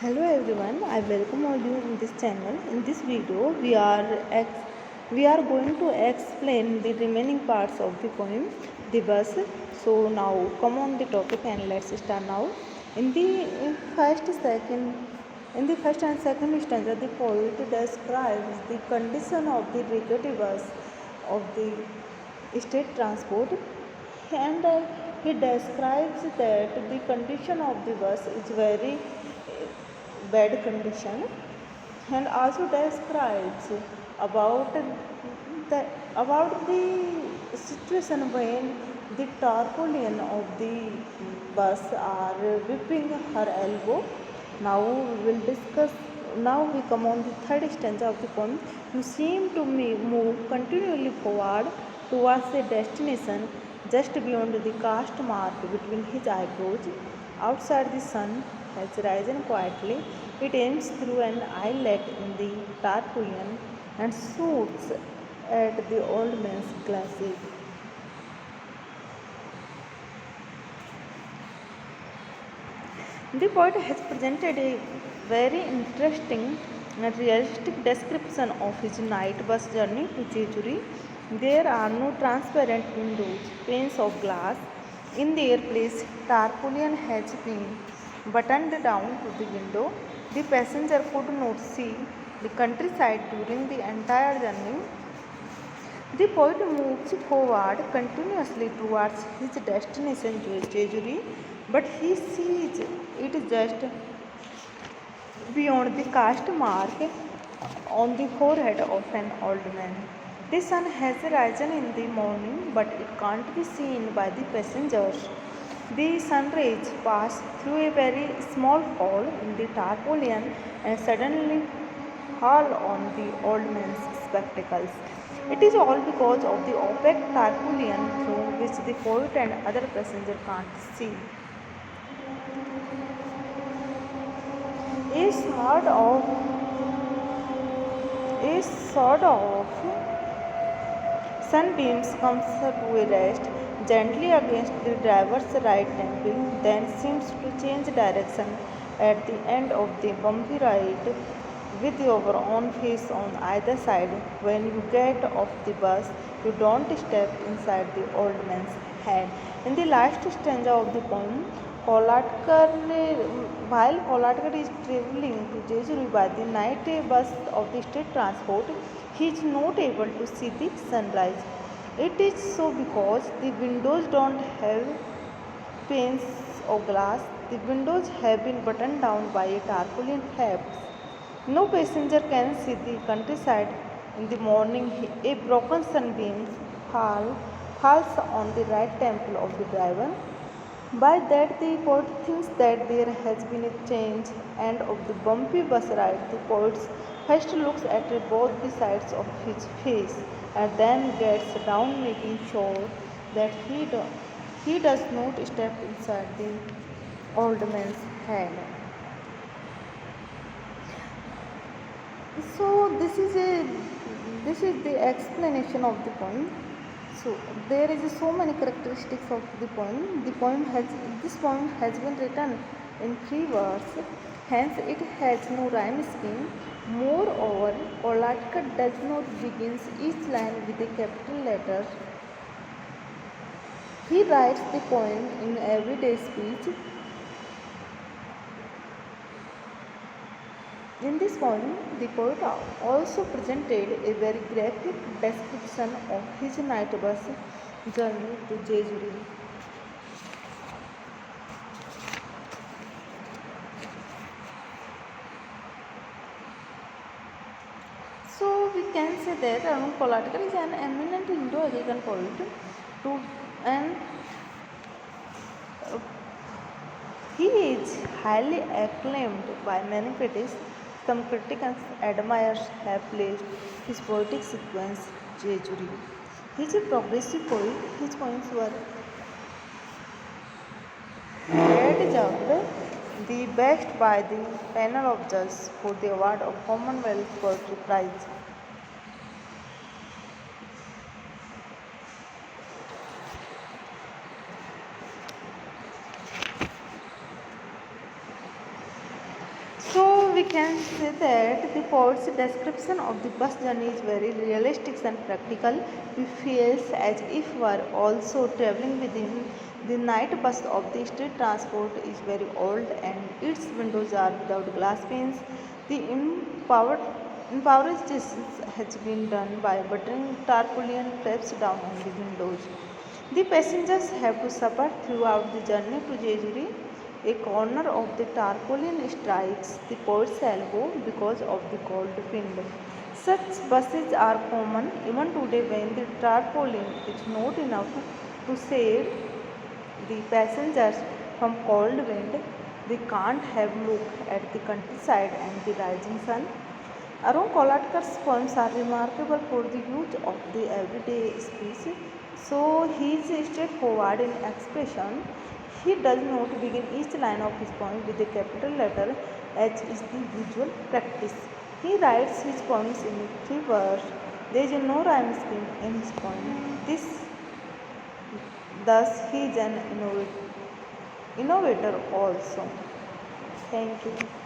Hello everyone, I welcome all you in this channel. In this video, we are going to explain the remaining parts of the poem, The Bus. So now come on the topic and let's start now. In the first second, in the first and second stanza, the poet describes the condition of the rickety bus of the state transport, and he describes that the condition of the bus is very bad condition, and also describes about the about the situation when the tarpaulin of the bus are whipping her elbow. Now we will discuss. Now we come on the third stanza of the poem. You seem to me move continually forward towards a destination just beyond the caste mark between his eyebrows. Outside the sun has risen quietly. It aims through an eyelet in the tarpaulin and shoots at the old man's glasses. The poet has presented a very interesting and realistic description of his night bus journey to Jejuri. There are no transparent windows, panes of glass. In their place, tarpaulin has been buttoned down to the window. The passenger could not see the countryside during the entire journey. The poet moves forward continuously towards his destination, Jejuri, but he sees it just beyond the caste mark on the forehead of an old man. The sun has risen in the morning, but it can't be seen by the passengers. The sun rays pass through a very small hole in the tarpaulin and suddenly fall on the old man's spectacles. It is all because of the opaque tarpaulin through which the poet and other passengers can't see. A sort of a sort of sunbeams comes to a rest gently against the driver's right temple, then seems to change direction at the end of the bumpy ride with your own face on either side. When you get off the bus, you don't step inside the old man's head. In the last stanza of the poem, Kolatkar, while Kolatkar is traveling to Jejuru by the night bus of the state transport, he is not able to see the sunrise. It is so because the windows don't have panes of glass. The windows have been buttoned down by a tarpaulin flaps. No passenger can see the countryside. In the morning, a broken sunbeam falls on the right temple of the driver. By that, the poet thinks that there has been a change, and of the bumpy bus ride, the poet first looks at both the sides of his face and then gets down, making sure that he does not step inside the old man's head. So this is the explanation of the poem. So there is so many characteristics of the poem. This poem has been written in 3 verse, hence it has no rhyme scheme. Moreover, Kolatkar does not begin each line with a capital letter. He writes the poem in everyday speech. In this poem, the poet also presented a very graphic description of his night bus journey to Jejuri. So we can say that Arun Kolatkar is an eminent Indo-Arabian poet, to, and uh, he is highly acclaimed by many critics. Some critics admirers have placed his poetic sequence Jejuri. He is a progressive poet. His poems were adjudged the best by the panel of judges for the award of Commonwealth Poetry Prize. So we can say that the poet's description of the bus journey is very realistic and practical. We feel as if we are also traveling within the night bus of the street transport is very old and its windows are without glass panes. The impoverished has been done by buttering tarpaulin flaps down on the windows. The passengers have to suffer throughout the journey to Jejuri. A corner of the tarpaulin strikes the poet's elbow because of the cold wind. Such buses are common even today when the tarpaulin is not enough to save the passengers from cold wind. They can't have look at the countryside and the rising sun. Arun Kolatkar's poems are remarkable for the use of the everyday speech. So he is straightforward in expression. He does not begin each line of his poem with a capital letter, as is the usual practice. He writes his poems in three verses. There is no rhyme scheme in his poem. Thus, he is an innovator also. Thank you.